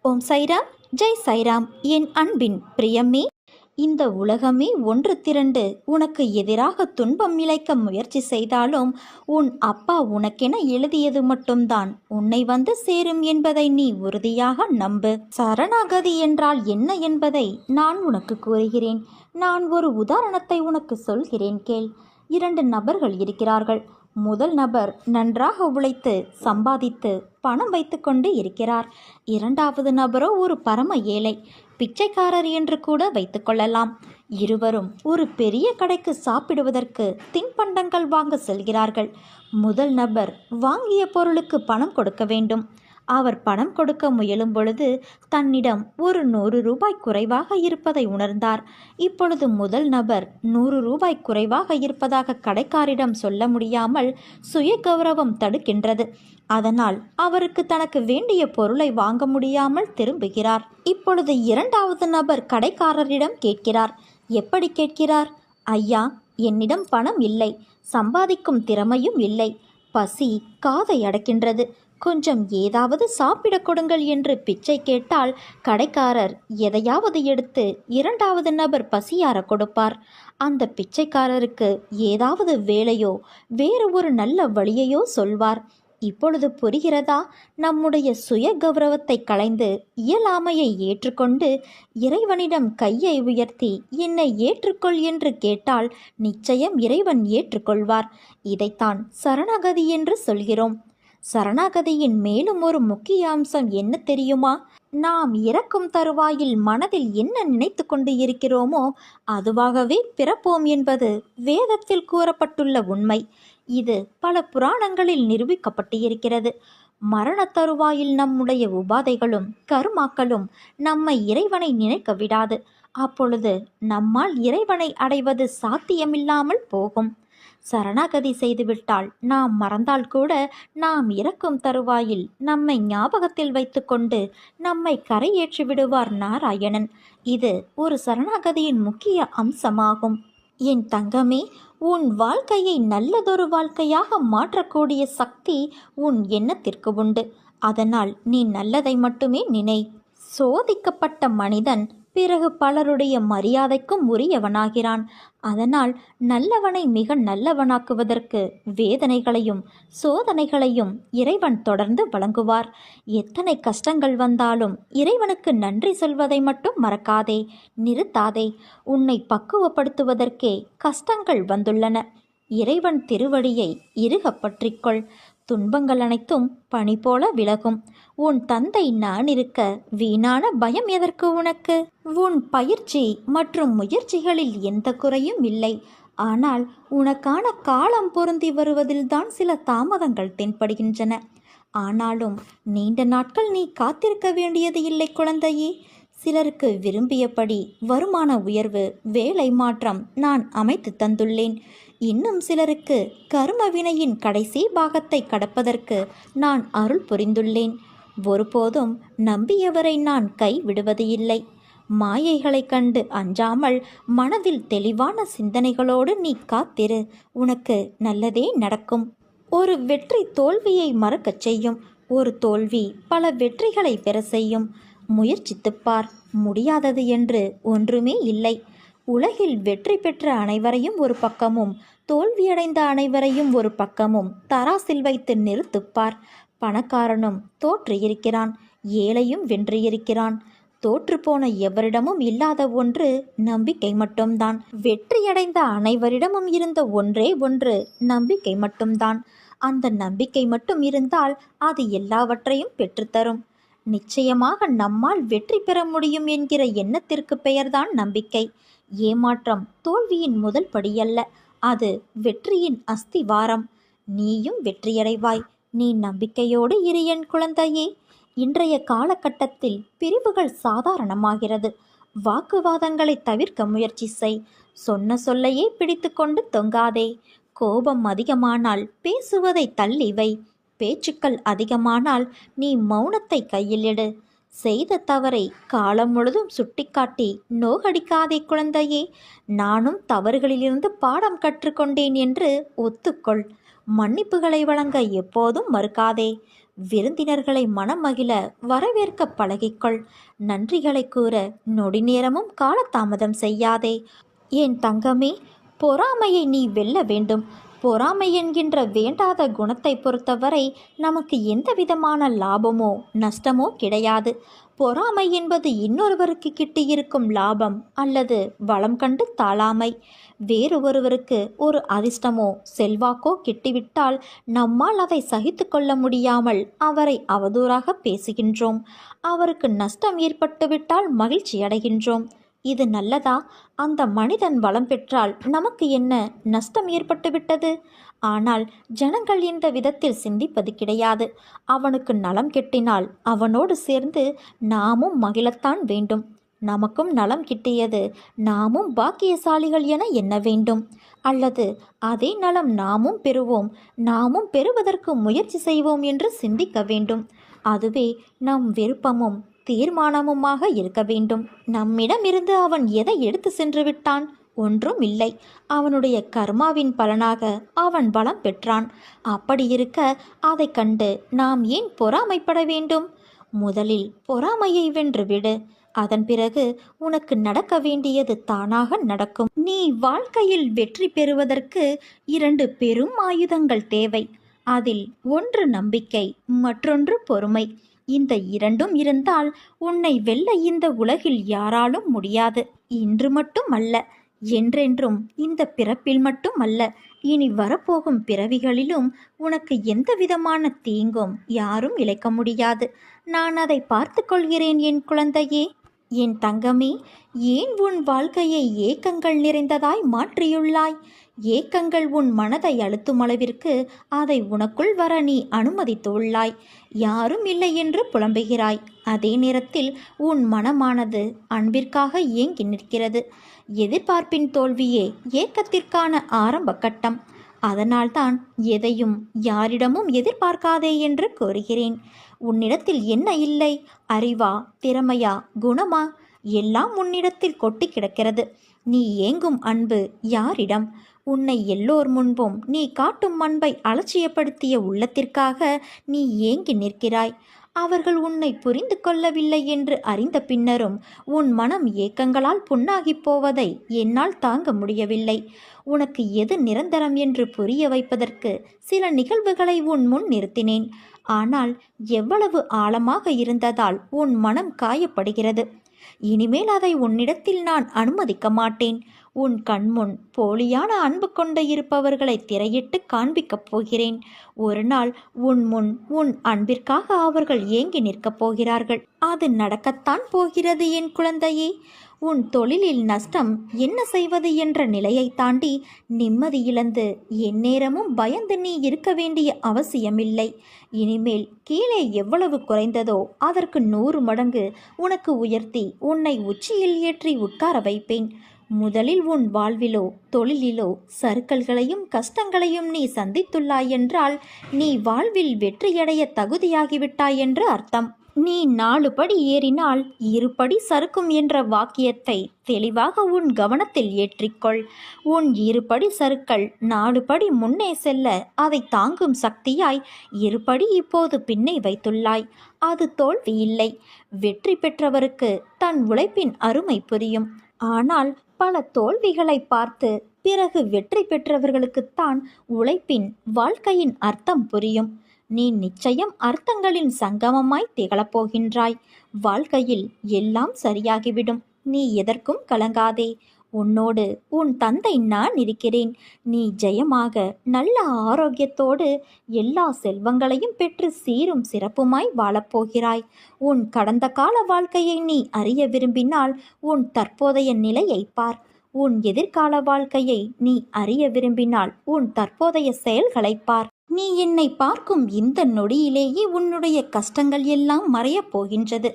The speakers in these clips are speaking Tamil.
ஓம் சைராம், ஜெய் சைராம். என் அன்பின் பிரியமே, இந்த உலகமே ஒன்று திரண்டு உனக்கு எதிராக துன்பம் இழைக்க முயற்சி செய்தாலும் உன் அப்பா உனக்கென எழுதியது மட்டும்தான் உன்னை வந்து சேரும் என்பதை நீ உறுதியாக நம்பு. சரணாகதி என்றால் என்ன என்பதை நான் உனக்கு கூறுகிறேன். நான் ஒரு உதாரணத்தை உனக்கு சொல்கிறேன் கேள். 2 நபர்கள் இருக்கிறார்கள். முதல் நபர் நன்றாக உழைத்து சம்பாதித்து பணம் வைத்து கொண்டு இருக்கிறார். 2வது நபரோ ஒரு பரம ஏழை, பிச்சைக்காரர் என்று கூட வைத்துக்கொள்ளலாம். இருவரும் ஒரு பெரிய கடைக்கு சாப்பிடுவதற்கு தின்பண்டங்கள் வாங்க செல்கிறார்கள். முதல் நபர் வாங்கிய பொருளுக்கு பணம் கொடுக்க வேண்டும். அவர் பணம் கொடுக்க முயலும் பொழுது தன்னிடம் ஒரு 100 ரூபாய் குறைவாக இருப்பதை உணர்ந்தார். இப்பொழுது முதல் நபர் 100 ரூபாய் குறைவாக இருப்பதாக கடைக்காரிடம் சொல்ல முடியாமல் சுய கௌரவம் தடுக்கின்றது. அதனால் அவருக்கு தனக்கு வேண்டிய பொருளை வாங்க முடியாமல் திரும்புகிறார். இப்பொழுது 2வது நபர் கடைக்காரரிடம் கேட்கிறார். எப்படி கேட்கிறார்? ஐயா, என்னிடம் பணம் இல்லை, சம்பாதிக்கும் திறமையும் இல்லை, பசி காதை அடக்கின்றது, கொஞ்சம் ஏதாவது சாப்பிட கொடுங்கள் என்று பிச்சை கேட்டால் கடைக்காரர் எதையாவது எடுத்து 2வது நபர் பசியார கொடுப்பார். அந்த பிச்சைக்காரருக்கு ஏதாவது வேலையோ வேறு ஒரு நல்ல வழியையோ சொல்வார். இப்பொழுது புரிகிறதா? நம்முடைய சுய கௌரவத்தை களைந்து இயலாமையை ஏற்றுக்கொண்டு இறைவனிடம் கையை உயர்த்தி என்னை ஏற்றுக்கொள் என்று கேட்டால் நிச்சயம் இறைவன் ஏற்றுக்கொள்வார். இதைத்தான் சரணாகதி என்று சொல்கிறோம். சரணாகதியின் மேலும் ஒரு முக்கிய அம்சம் என்ன தெரியுமா? நாம் இறக்கும் தருவாயில் மனதில் என்ன நினைத்து கொண்டு இருக்கிறோமோ அதுவாகவே பிறப்போம் என்பது வேதத்தில் கூறப்பட்டுள்ள உண்மை. இது பல புராணங்களில் நிரூபிக்கப்பட்டு இருக்கிறது. மரண தருவாயில் நம்முடைய உபாதைகளும் கருமாக்களும் நம்மை இறைவனை நினைக்க விடாது. அப்பொழுது நம்மால் இறைவனை அடைவது சாத்தியமில்லாமல் போகும். சரணாகதி செய்துவிட்டால் நாம் மறந்தால் கூட நாம் இறக்கும் தருவாயில் நம்மை ஞாபகத்தில் வைத்துக்கொண்டு நம்மை கரையேற்றி விடுவார் நாராயணன். இது ஒரு சரணாகதியின் முக்கிய அம்சமாகும். என் தங்கமே, உன் வாழ்க்கையை நல்லதொரு வாழ்க்கையாக மாற்றக்கூடிய சக்தி உன் எண்ணத்திற்கு உண்டு. அதனால் நீ நல்லதை மட்டுமே நினை. சோதிக்கப்பட்ட மனிதன் பிறகு பலருடைய மரியாதைக்கும் உரியவனாகிறான். அதனால் நல்லவனை மிக நல்லவனாக்குவதற்கு வேதனைகளையும் சோதனைகளையும் இறைவன் தொடர்ந்து வழங்குவார். எத்தனை கஷ்டங்கள் வந்தாலும் இறைவனுக்கு நன்றி சொல்வதை மட்டும் மறக்காதே, நிறுத்தாதே. உன்னை பக்குவப்படுத்துவதற்கே கஷ்டங்கள் வந்துள்ளன. இறைவன் திருவடியை இறுக பற்றிக்கொள். துன்பங்கள் அனைத்தும் பனி போல விலகும். உன் தந்தை நான் இருக்க வீணான பயம் எதற்கு உனக்கு? உன் பயிற்சி மற்றும் முயற்சிகளில் எந்த குறையும் இல்லை. ஆனால் உனக்கான காலம் பொருந்தி வருவதில்தான் சில தாமதங்கள் தென்படுகின்றன. ஆனாலும் நீண்ட நாட்கள் நீ காத்திருக்க வேண்டியது இல்லை குழந்தையே. சிலருக்கு விரும்பியபடி வருமான உயர்வு, வேலை மாற்றம் நான் அமைத்து தந்துள்ளேன். இன்னும் சிலருக்கு கர்ம வினையின் கடைசி பாகத்தை கடப்பதற்கு நான் அருள் புரிந்துள்ளேன். ஒருபோதும் நம்பியவரை நான் கைவிடுவது இல்லை. மாயைகளைக் கண்டு அஞ்சாமல் மனதில் தெளிவான சிந்தனைகளோடு நீ காத்திரு. உனக்கு நல்லதே நடக்கும். ஒரு வெற்றி தோல்வியை மறக்கச் செய்யும். ஒரு தோல்வி பல வெற்றிகளை பெற செய்யும். முயற்சித்துப்பார், முடியாதது என்று ஒன்றுமே இல்லை. உலகில் வெற்றி பெற்ற அனைவரையும் ஒரு பக்கமும் தோல்வியடைந்த அனைவரையும் ஒரு பக்கமும் தராசில் வைத்து நிறுத்துப்பார். பணக்காரனும் தோற்று இருக்கிறான், ஏழையும் வென்று இருக்கிறான். தோற்றுப்போன எவரிடமும் இல்லாத ஒன்று நம்பிக்கை மட்டும்தான். வெற்றியடைந்த அனைவரிடமும் இருந்த ஒன்றே ஒன்று நம்பிக்கை மட்டும்தான். அந்த நம்பிக்கை மட்டும் இருந்தால் அது எல்லாவற்றையும் பெற்றுத்தரும். நிச்சயமாக நம்மால் வெற்றி பெற முடியும் என்கிற எண்ணத்திற்கு பெயர்தான் நம்பிக்கை. ஏமாற்றம் தோல்வியின் முதல் படியல்ல, அது வெற்றியின் அஸ்திவாரம். நீயும் வெற்றியடைவாய். நீ நம்பிக்கையோடு இரு என் குழந்தையே. இன்றைய காலகட்டத்தில் பிரிவுகள் சாதாரணமாகிறது. வாக்குவாதங்களை தவிர்க்க முயற்சி செய். சொன்ன சொல்லையே பிடித்து கொண்டு தொங்காதே. கோபம் அதிகமானால் பேசுவதை தள்ளி வை. பேச்சுக்கள் அதிகமானால் நீ மௌனத்தை கையில் எடு. செய்த தவறை காலம் முழுதும் சுட்டிக்காட்டி நோகடிக்காதே குழந்தையே. நானும் தவறுகளிலிருந்து பாடம் கற்றுக்கொண்டேன் என்று ஒத்துக்கொள். மன்னிப்புகளை வழங்க எப்போதும் மறுக்காதே. விருந்தினர்களை மனமகிழ வரவேற்க பழகிக்கொள். நன்றிகளை கூற நொடி நேரமும் காலதாமதம் செய்யாதே. என் தங்கமே, பொறாமையை நீ வெல்ல வேண்டும். பொறாமை என்கின்ற வேண்டாத குணத்தை பொறுத்தவரை நமக்கு எந்த விதமான லாபமோ நஷ்டமோ கிடையாது. பொறாமை என்பது இன்னொருவருக்கு கிட்டியிருக்கும் லாபம் அல்லது வளம் கண்டு தாழாமை. வேறு ஒருவருக்கு ஒரு அதிர்ஷ்டமோ செல்வாக்கோ கிட்டிவிட்டால் நம்மால் அதை சகித்து கொள்ள முடியாமல் அவரை அவதூறாக பேசுகின்றோம். அவருக்கு நஷ்டம் ஏற்பட்டுவிட்டால் மகிழ்ச்சி அடைகின்றோம். இது நல்லதா? அந்த மனிதன் வளம் பெற்றால் நமக்கு என்ன நஷ்டம் ஏற்பட்டுவிட்டது? ஆனால் ஜனங்கள் இந்த விதத்தில் சிந்திப்பது கிடையாது. அவனுக்கு நலம் கெட்டினால் அவனோடு சேர்ந்து நாமும் மகிழத்தான் வேண்டும். நமக்கும் நலம் கிட்டியது, நாமும் பாக்கியசாலிகள் என எண்ண வேண்டும். அல்லது அதே நலம் நாமும் பெறுவோம், நாமும் பெறுவதற்கு முயற்சி செய்வோம் என்று சிந்திக்க வேண்டும். அதுவே நம் விருப்பமும் தீர்மானமுமாக இருக்க வேண்டும். நம்மிடமிருந்து அவன் எதை எடுத்து சென்று விட்டான்? ஒன்றும் இல்லை. அவனுடைய கர்மாவின் பலனாக அவன் பலம் பெற்றான். அப்படி இருக்க அதை கண்டு நாம் ஏன் பொறாமைப்பட வேண்டும்? முதலில் பொறாமையை வென்று விடு. அதன் பிறகு உனக்கு நடக்க வேண்டியது தானாக நடக்கும். நீ வாழ்க்கையில் வெற்றி பெறுவதற்கு 2 பெரும் ஆயுதங்கள் தேவை. அதில் ஒன்று நம்பிக்கை, மற்றொன்று பொறுமை. இந்த 2ம் இருந்தால் உன்னை வெல்ல இந்த உலகில் யாராலும் முடியாது. இன்று மட்டும் அல்ல, என்றென்றும், இந்த பிறப்பில் மட்டும் அல்ல, இனி வரப்போகும் பிறவிகளிலும் உனக்கு எந்த விதமான தீங்கும் யாரும் இழைக்க முடியாது. நான் அதை பார்த்து கொள்கிறேன் என் குழந்தையே. என் தங்கமே, ஏன் உன் வாழ்க்கையை ஏக்கங்கள் நிறைந்ததாய் மாற்றியுள்ளாய்? ஏக்கங்கள் உன் மனதை அழுத்தும் அளவிற்கு அதை உனக்குள் வர நீ அனுமதித்துள்ளாய். யாரும் இல்லை என்று புலம்புகிறாய். அதே நேரத்தில் உன் மனமானது அன்பிற்காக ஏங்கி நிற்கிறது. எதிர்பார்ப்பின் தோல்வியே ஏக்கத்திற்கான ஆரம்ப கட்டம். அதனால்தான் எதையும் யாரிடமும் எதிர்பார்க்காதே என்று கூறுகிறேன். உன்னிடத்தில் என்ன இல்லை? அறிவா, திறமையா, குணமா? எல்லாம் உன்னிடத்தில் கொட்டி கிடக்கிறது. நீ ஏங்கும் அன்பு யாரிடம்? உன்னை எல்லோர் முன்பும் நீ காட்டும் அன்பை அலட்சியப்படுத்திய உள்ளத்திற்காக நீ ஏங்கி நிற்கிறாய். அவர்கள் உன்னை புரிந்து கொள்ளவில்லை என்று அறிந்த பின்னரும் உன் மனம் ஏக்கங்களால் புண்ணாகிப் போவதை என்னால் தாங்க முடியவில்லை. உனக்கு எது நிரந்தரம் என்று புரிய வைப்பதற்கு சில நிகழ்வுகளை உன் முன் நிறுத்தினேன். ஆனால் எவ்வளவு ஆழமாக இருந்ததால் உன் மனம் காயப்படுகிறது. இனிமேல் அதை உன்னிடத்தில் நான் அனுமதிக்க மாட்டேன். உன் கண்முன் போலியான அன்பு கொண்டு இருப்பவர்களை திரையிட்டு காண்பிக்கப் போகிறேன். ஒரு நாள் உன் முன் உன் அன்பிற்காக அவர்கள் ஏங்கி நிற்கப் போகிறார்கள். அது நடக்கத்தான் போகிறது என் குழந்தையே. உன் தொழிலில் நஷ்டம் என்ன செய்வது என்ற நிலையை தாண்டி நிம்மதி இழந்து எந்நேரமும் பயந்து நீ இருக்க வேண்டிய அவசியமில்லை. இனிமேல் கீழே எவ்வளவு குறைந்ததோ அதற்கு 100 மடங்கு உனக்கு உயர்த்தி உன்னை உச்சியில் ஏற்றி உட்கார வைப்பேன். முதலில் உன் வாழ்விலோ தொழிலிலோ சறுக்கல்களையும் கஷ்டங்களையும் நீ சந்தித்துள்ளாய் என்றால் நீ வாழ்வில் வெற்றியடைய தகுதியாகிவிட்டாய் என்று அர்த்தம். நீ 4 படி ஏறினால் 2 படி சறுக்கும் என்ற வாக்கியத்தை தெளிவாக உன் கவனத்தில் ஏற்றிக்கொள். உன் 2 படி சறுக்கல் 4 படி முன்னே செல்ல அதை தாங்கும் சக்தியாய் 2 படி இப்போது பின்னே வைத்துள்ளாய். அது தோல்வி இல்லை. வெற்றி பெற்றவருக்கு தன் உழைப்பின் அருமை புரியும். ஆனால் பல தோல்விகளை பார்த்து பிறகு வெற்றி பெற்றவர்களுக்குத்தான் உழைப்பின், வாழ்க்கையின் அர்த்தம் புரியும். நீ நிச்சயம் அர்த்தங்களின் சங்கமமாய் திகழப்போகின்றாய். வாழ்க்கையில் எல்லாம் சரியாகிவிடும். நீ எதற்கும் கலங்காதே. உன்னோடு உன் தந்தை நான் இருக்கிறேன். நீ ஜெயமாக நல்ல ஆரோக்கியத்தோடு எல்லா செல்வங்களையும் பெற்று சீரும் சிறப்புமாய் வாழப்போகிறாய். உன் கடந்த கால வாழ்க்கையை நீ அறிய விரும்பினால் உன் தற்போதைய நிலையை பார். உன் எதிர்கால வாழ்க்கையை நீ அறிய விரும்பினால் உன் தற்போதைய செயல்களை பார். நீ என்னை பார்க்கும் இந்த நொடியிலேயே உன்னுடைய கஷ்டங்கள் எல்லாம் மறையப் போகின்றது.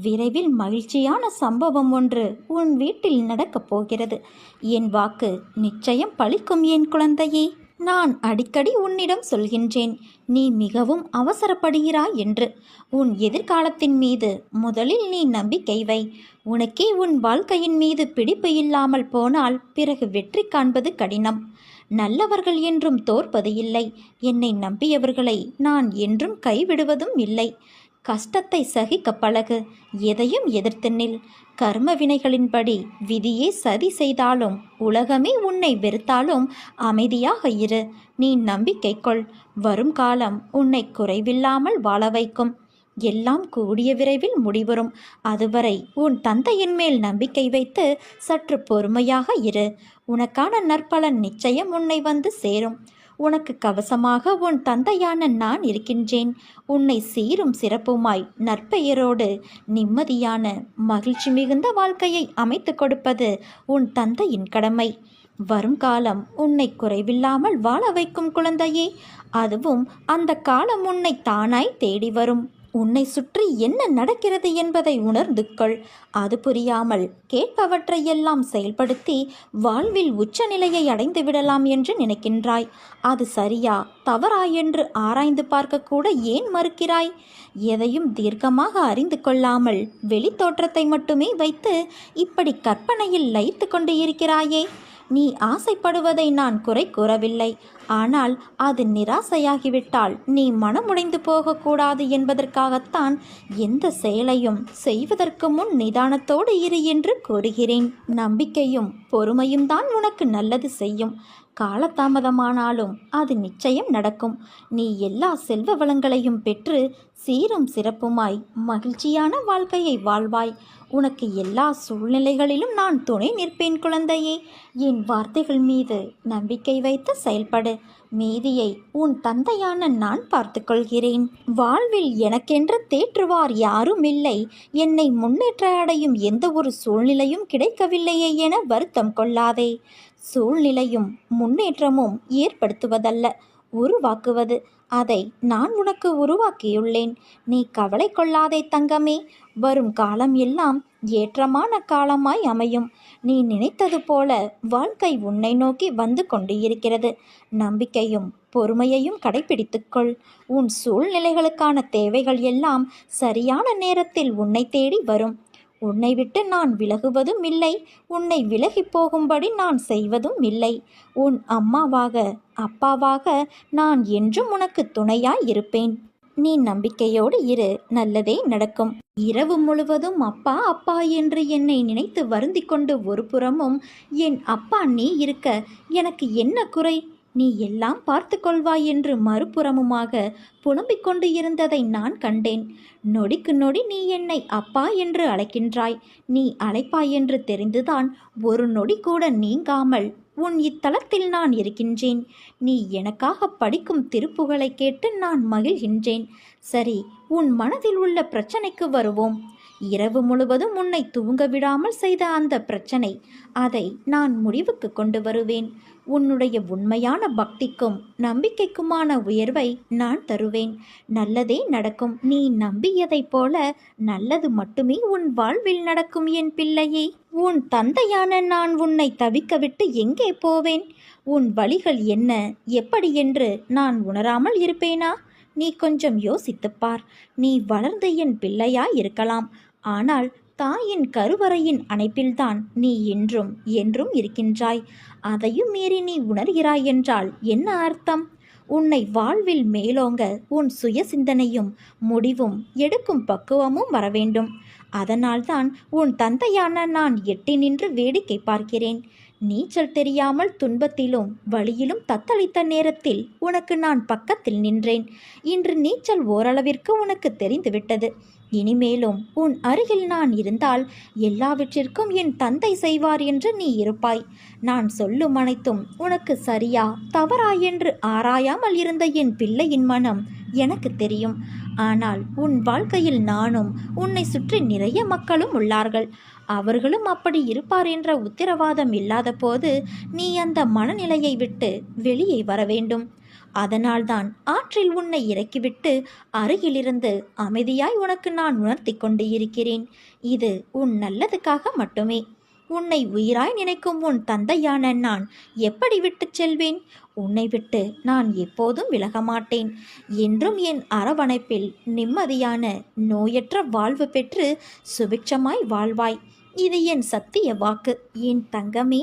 விரைவில் மகிழ்ச்சியான சம்பவம் ஒன்று உன் வீட்டில் நடக்கப் போகிறது. என் வாக்கு நிச்சயம் பலிக்கும் என் குழந்தையே. நான் அடிக்கடி உன்னிடம் சொல்கின்றேன், நீ மிகவும் அவசரப்படுகிறாய் என்று. உன் எதிர்காலத்தின் மீது முதலில் நீ நம்பிக்கை வை. உனக்கே உன் வாழ்க்கையின் மீது பிடிப்பு இல்லாமல் போனால் பிறகு வெற்றி காண்பது கடினம். நல்லவர்கள் என்றும் தோற்பது இல்லை. என்னை நம்பியவர்களை நான் என்றும் கைவிடுவதும் இல்லை. கஷ்டத்தை சகிக்க பழகு. எதையும் எதிர்த்து நில். கர்ம வினைகளின்படி விதியே சதி செய்தாலும் உலகமே உன்னை வெறுத்தாலும் அமைதியாக இரு. நீ நம்பிக்கை கொள். வரும் காலம் உன்னை குறைவில்லாமல் வாழ வைக்கும். எல்லாம் கூடிய விரைவில் முடிவரும். அதுவரை உன் தந்தையின் மேல் நம்பிக்கை வைத்து சற்று பொறுமையாக இரு. உனக்கான நற்பலன் நிச்சயம் உன்னை வந்து சேரும். உனக்கு கவசமாக உன் தந்தையான நான் இருக்கின்றேன். உன்னை சீரும் சிறப்புமாய் நற்பெயரோடு நிம்மதியான மகிழ்ச்சி மிகுந்த வாழ்க்கையை அமைத்து கொடுப்பது உன் தந்தையின் கடமை. வரும் காலம் உன்னை குறைவில்லாமல் வாழ வைக்கும் குழந்தையே. அதுவும் அந்த காலம் உன்னை தானாய் தேடி வரும். உன்னை சுற்றி என்ன நடக்கிறது என்பதை உணர்ந்து கொள். அது புரியாமல் கேட்பவற்றையெல்லாம் செயல்படுத்தி வாழ்வில் உச்சநிலையை அடைந்து விடலாம் என்று நினைக்கின்றாய். அது சரியா தவறா என்று ஆராய்ந்து பார்க்க கூட ஏன் மறுக்கிறாய்? எதையும் தீர்க்கமாக அறிந்து கொள்ளாமல் வெளித்தோற்றத்தை மட்டுமே வைத்து இப்படி கற்பனையில் லயித்து கொண்டு இருக்கிறாயே. நீ ஆசைப்படுவதை நான் குறை கூறவில்லை. ஆனால் அது நிராசையாகிவிட்டால் நீ மனமுடைந்து போகக்கூடாது என்பதற்காகத்தான் எந்த செயலையும் செய்வதற்கு முன் நிதானத்தோடு இரு என்று கூறுகிறேன். நம்பிக்கையும் பொறுமையும் தான் உனக்கு நல்லது செய்யும். காலதாமதமானாலும் அது நிச்சயம் நடக்கும். நீ எல்லா செல்வ வளங்களையும் பெற்று சீரும் சிறப்புமாய் மகிழ்ச்சியான வாழ்க்கையை வாழ்வாய். உனக்கு எல்லா சூழ்நிலைகளிலும் நான் துணை நிற்பேன் குழந்தையே. என் வார்த்தைகள் மீது நம்பிக்கை வைத்து செயல்படு. மீதியை உன் தந்தையான நான் பார்த்துக்கொள்கிறேன். வாழ்வில் எனக்கென்று தேற்றுவார் யாரும் இல்லை. என்னை முன்னேற்ற அடையும் எந்த ஒரு சூழ்நிலையும் கிடைக்கவில்லையே என வருத்தம் கொள்ளாதே. சூழ்நிலையும் முன்னேற்றமும் ஏற்படுத்துவதல்ல, உருவாக்குவது. அதை நான் உனக்கு உருவாக்கியுள்ளேன். நீ கவலை கொள்ளாதே தங்கமே. வரும் காலம் எல்லாம் ஏற்றமான காலமாய் அமையும். நீ நினைத்தது போல வாழ்க்கை உன்னை நோக்கி வந்து கொண்டு இருக்கிறது. நம்பிக்கையும் பொறுமையையும் கடைபிடித்துக்கொள். உன் சூழ்நிலைகளுக்கான தேவைகள் எல்லாம் சரியான நேரத்தில் உன்னை தேடி வரும். உன்னை விட்டு நான் விலகுவதும் இல்லை. உன்னை விலகி போகும்படி நான் செய்வதும் இல்லை. உன் அம்மாவாக அப்பாவாக நான் என்றும் உனக்கு துணையாய் இருப்பேன். நீ நம்பிக்கையோடு இரு. நல்லதே நடக்கும். இரவு முழுவதும் அப்பா அப்பா என்று என்னை நினைத்து வருந்தி கொண்டு ஒரு புறமும் என் அப்பா நீ இருக்க எனக்கு என்ன குறை, நீ எல்லாம் பார்த்து கொள்வாய் என்று மறுபுறமுமாக புலம்பிக் கொண்டு இருந்ததை நான் கண்டேன். நொடிக்கு நொடி நீ என்னை அப்பா என்று அழைக்கின்றாய். நீ அழைப்பாய் என்று தெரிந்துதான் ஒரு நொடி கூட நீங்காமல் உன் இத்தலத்தில் நான் இருக்கின்றேன். நீ எனக்காக படிக்கும் திருப்புகளை கேட்டு நான் மகிழ்கின்றேன். சரி, உன் மனதில் உள்ள பிரச்சனைக்கு வருவோம். இரவு முழுவதும் உன்னை தூங்க விடாமல் செய்த அந்த பிரச்சனை, அதை நான் முடிவுக்கு கொண்டு வருவேன். உன்னுடைய உண்மையான பக்திக்கும் நம்பிக்கைக்குமான உயர்வை நான் தருவேன். நல்லதே நடக்கும். நீ நம்பியதைப் போல நல்லது மட்டுமே உன் வாழ்வில் நடக்கும் என் பிள்ளையே. உன் தந்தையான நான் உன்னை தவிக்க விட்டு எங்கே போவேன்? உன் வழிகள் என்ன, எப்படி என்று நான் உணராமல் இருப்பேனா? நீ கொஞ்சம் யோசித்துப்பார். நீ வளர்ந்து என் பிள்ளையாய் இருக்கலாம். ஆனால் தாயின் கருவறையின் அணைப்பில்தான் நீ என்றும் என்றும் இருக்கின்றாய். அதையும் மீறி நீ உணர்கிறாய் என்றால் என்ன அர்த்தம்? உன்னை வாழ்வில் மேலோங்க உன் சுய சிந்தனையும் முடிவும் எடுக்கும் பக்குவமும் வரவேண்டும். அதனால்தான் உன் தந்தையான நான் எட்டி நின்று வேடிக்கை பார்க்கிறேன். நீச்சல் தெரியாமல் துன்பத்திலும் வழியிலும் தத்தளித்த நேரத்தில் உனக்கு நான் பக்கத்தில் நின்றேன். இன்று நீச்சல் ஓரளவிற்கு உனக்கு தெரிந்துவிட்டது. இனிமேலும் உன் அருகில் நான் இருந்தால் எல்லாவற்றிற்கும் என் தந்தை செய்வார் என்று நீ இருப்பாய். நான் சொல்லும் அனைத்தும் உனக்கு சரியா தவறா என்று ஆராயாமல் இருந்த என் பிள்ளையின் மனம் எனக்கு தெரியும். ஆனால் உன் வாழ்க்கையில் நானும் உன்னை சுற்றி நிறைய மக்களும் உள்ளார்கள். அவர்களும் அப்படி இருப்பார் என்ற உத்தரவாதம் இல்லாத போது நீ அந்த மனநிலையை விட்டு வெளியே வர வேண்டும். அதனால்தான் ஆற்றில் உன்னை இறக்கிவிட்டு அருகிலிருந்து அமைதியாய் உனக்கு நான் உணர்த்தி கொண்டு இருக்கிறேன். இது உன் நல்லதுக்காக மட்டுமே. உன்னை உயிராய் நினைக்கும் உன் தந்தையான நான் எப்படி விட்டு செல்வேன்? உன்னை விட்டு நான் எப்போதும் விலக மாட்டேன். என்றும் என் அரவணைப்பில் நிம்மதியான நோயற்ற வாழ்வு பெற்று சுபிட்சமாய் வாழ்வாய். இது என் சத்திய வாக்கு. என் தங்கமே,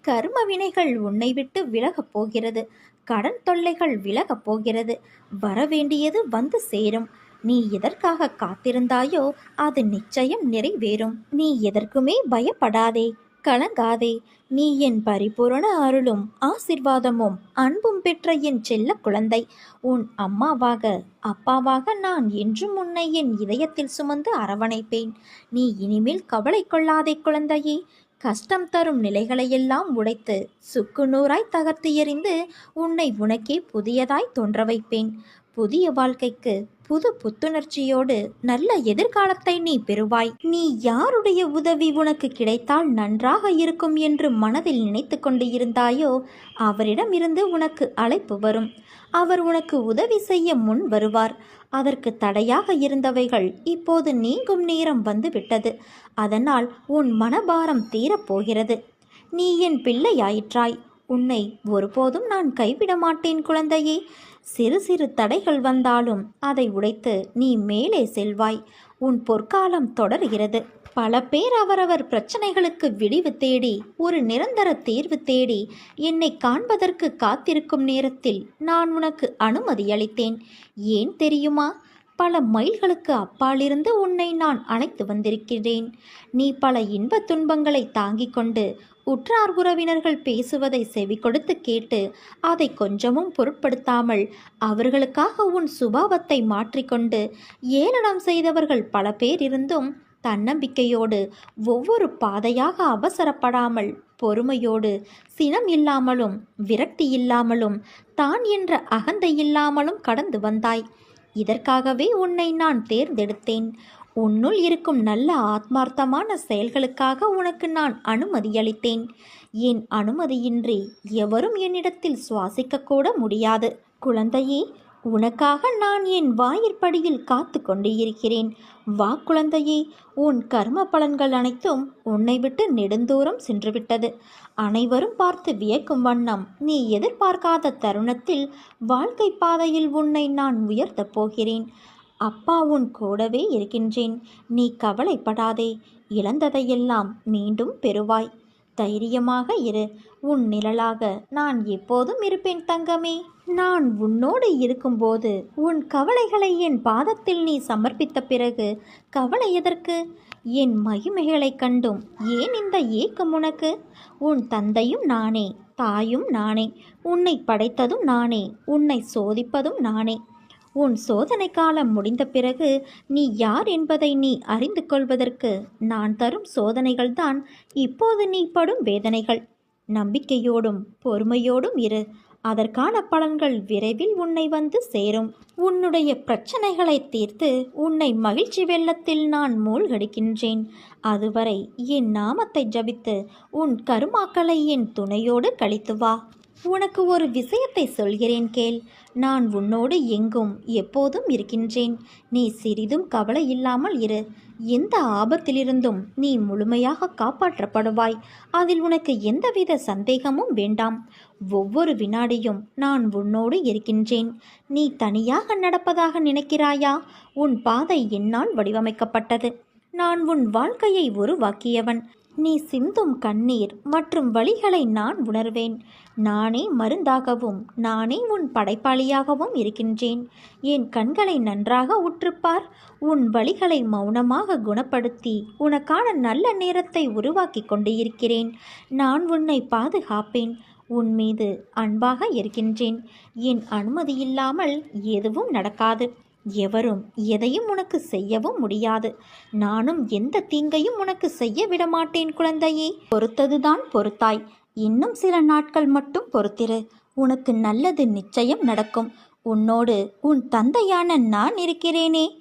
கர்ம வினைகள் உன்னை விட்டு விலகப் போகிறது. கடன் தொல்லைகள் விலகப் போகிறது. வரவேண்டியது வந்து சேரும். நீ எதற்காக காத்திருந்தாயோ அது நிச்சயம் நிறைவேறும். நீ எதற்குமே பயப்படாதே, கலங்காதே. நீ என் பரிபூரண அருளும் ஆசிர்வாதமும் அன்பும் பெற்ற என் செல்ல குழந்தை. உன் அம்மாவாக அப்பாவாக நான் என்றும் உன்னை என் இதயத்தில் சுமந்து அரவணைப்பேன். நீ இனிமேல் கவலை கொள்ளாதே குழந்தையே. கஷ்டம் தரும் நிலைகளையெல்லாம் உடைத்து சுக்கு நூறாய் தகர்த்து எறிந்து உன்னை உனக்கே புதியதாய் தோன்ற வைப்பேன். புதிய வாழ்க்கைக்கு புது புத்துணர்ச்சியோடு நல்ல எதிர்காலத்தை நீ பெறுவாய். நீ யாருடைய உதவி உனக்கு கிடைத்தால் நன்றாக இருக்கும் என்று மனதில் நினைத்து கொண்டு இருந்தாயோ அவரிடமிருந்து உனக்கு அழைப்பு வரும். அவர் உனக்கு உதவி செய்ய முன் வருவார். அதற்கு தடையாக இருந்தவைகள் இப்போது நீங்கும் நேரம் வந்துவிட்டது. அதனால் உன் மனபாரம் தீரப்போகிறது. நீ என் பிள்ளையாயிற்றாய். உன்னை ஒருபோதும் நான் கைவிட மாட்டேன் குழந்தையே. சிறு சிறு தடைகள் வந்தாலும் அதை உடைத்து நீ மேலே செல்வாய். உன் பொற்காலம் தொடர்கிறது. பல பேர் அவரவர் பிரச்சனைகளுக்கு விடிவு தேடி ஒரு நிரந்தர தீர்வு தேடி என்னை காண்பதற்கு காத்திருக்கும் நேரத்தில் நான் உனக்கு அனுமதி அளித்தேன். ஏன் தெரியுமா? பல மைல்களுக்கு அப்பாலிருந்து உன்னை நான் அழைத்து வந்திருக்கிறேன். நீ பல இன்பத் துன்பங்களை தாங்கிக் கொண்டு உற்றார் உறவினர்கள் பேசுவதை செவி கொடுத்து கேட்டு அதை கொஞ்சமும் பொருட்படுத்தாமல் அவர்களுக்காக உன் சுபாவத்தை மாற்றிக்கொண்டு ஏளனம் செய்தவர்கள் பல பேர் இருந்தும் தன்னம்பிக்கையோடு ஒவ்வொரு பாதையாக அவசரப்படாமல் பொறுமையோடு சினம் இல்லாமலும் விரக்தி இல்லாமலும் தான் என்ற அகந்தை இல்லாமலும் கடந்து வந்தாய். இதற்காகவே உன்னை நான் தேர்ந்தெடுத்தேன். உன்னுள் இருக்கும் நல்ல ஆத்மார்த்தமான செயல்களுக்காக உனக்கு நான் அனுமதி அளித்தேன். என் அனுமதியின்றி எவரும் என்னிடத்தில் சுவாசிக்கக்கூட முடியாது. குழந்தையே, உனக்காக நான் என் வாயிற்படியில் காத்து கொண்டு இருக்கிறேன். வா குழந்தையே. உன் கர்ம பலன்கள் அனைத்தும் உன்னை விட்டு நெடுந்தூரம் சென்றுவிட்டது. அனைவரும் பார்த்து வியக்கும் வண்ணம் நீ எதிர்பார்க்காத தருணத்தில் வாழ்க்கை பாதையில் உன்னை நான் உயர்த்தப் போகிறேன். அப்பா உன் கூடவே இருக்கின்றேன். நீ கவலைப்படாதே. இழந்ததையெல்லாம் மீண்டும் பெறுவாய். தைரியமாக இரு. உன் நிழலாக நான் எப்போதும் இருப்பேன் தங்கமே. நான் உன்னோடு இருக்கும்போது உன் கவலைகளை என் பாதத்தில் நீ சமர்ப்பித்த பிறகு கவலை எதற்கு? என் மகிமைகளைக் கண்டும் ஏன் இந்த ஏக்கம் உனக்கு? உன் தந்தையும் நானே, தாயும் நானே. உன்னை படைத்ததும் நானே, உன்னை சோதிப்பதும் நானே. உன் சோதனை காலம் முடிந்த பிறகு நீ யார் என்பதை நீ அறிந்து கொள்வதற்கு நான் தரும் சோதனைகள்தான் இப்போது நீ படும் வேதனைகள். நம்பிக்கையோடும் பொறுமையோடும் இரு. அதற்கான பலன்கள் விரைவில் உன்னை வந்து சேரும். உன்னுடைய பிரச்சனைகளை தீர்த்து உன்னை மகிழ்ச்சி வெள்ளத்தில் நான் மூழ்கடிக்கின்றேன். அதுவரை என் நாமத்தை ஜபித்து உன் கருமாக்களை என் துணையோடு கழித்து வா. உனக்கு ஒரு விஷயத்தை சொல்கிறேன் கேள். நான் உன்னோடு எங்கும் எப்போதும் இருக்கின்றேன். நீ சிறிதும் கவலை இல்லாமல் இரு. எந்த ஆபத்திலிருந்தும் நீ முழுமையாக காப்பாற்றப்படுவாய். அதில் உனக்கு எந்தவித சந்தேகமும் வேண்டாம். ஒவ்வொரு வினாடியும் நான் உன்னோடு இருக்கின்றேன். நீ தனியாக நடப்பதாக நினைக்கிறாயா? உன் பாதை என்னால் வடிவமைக்கப்பட்டது. நான் உன் வாழ்க்கையை உருவாக்கியவன். நீ சிந்தும் கண்ணீர் மற்றும் வலிகளை நான் உணர்வேன். நானே மருந்தாகவும் நானே உன் படைப்பாளியாகவும் இருக்கின்றேன். என் கண்களை நன்றாக உற்றுப்பார். உன் வலிகளை மௌனமாக குணப்படுத்தி உனக்கான நல்ல நேரத்தை உருவாக்கி கொண்டு இருக்கிறேன். நான் உன்னை பாதுகாப்பேன். உன் மீது அன்பாக இருக்கின்றேன். என் அனுமதி இல்லாமல் எதுவும் நடக்காது. எவரும் எதையும் உனக்கு செய்யவும் முடியாது. நானும் எந்த தீங்கையும் உனக்கு செய்ய விடமாட்டேன் குழந்தையே. பொறுத்ததுதான் பொறுத்தாய். இன்னும் சில நாட்கள் மட்டும் பொறுத்திரு. உனக்கு நல்லது நிச்சயம் நடக்கும். உன்னோடு உன் தந்தையான நான் இருக்கிறேனே.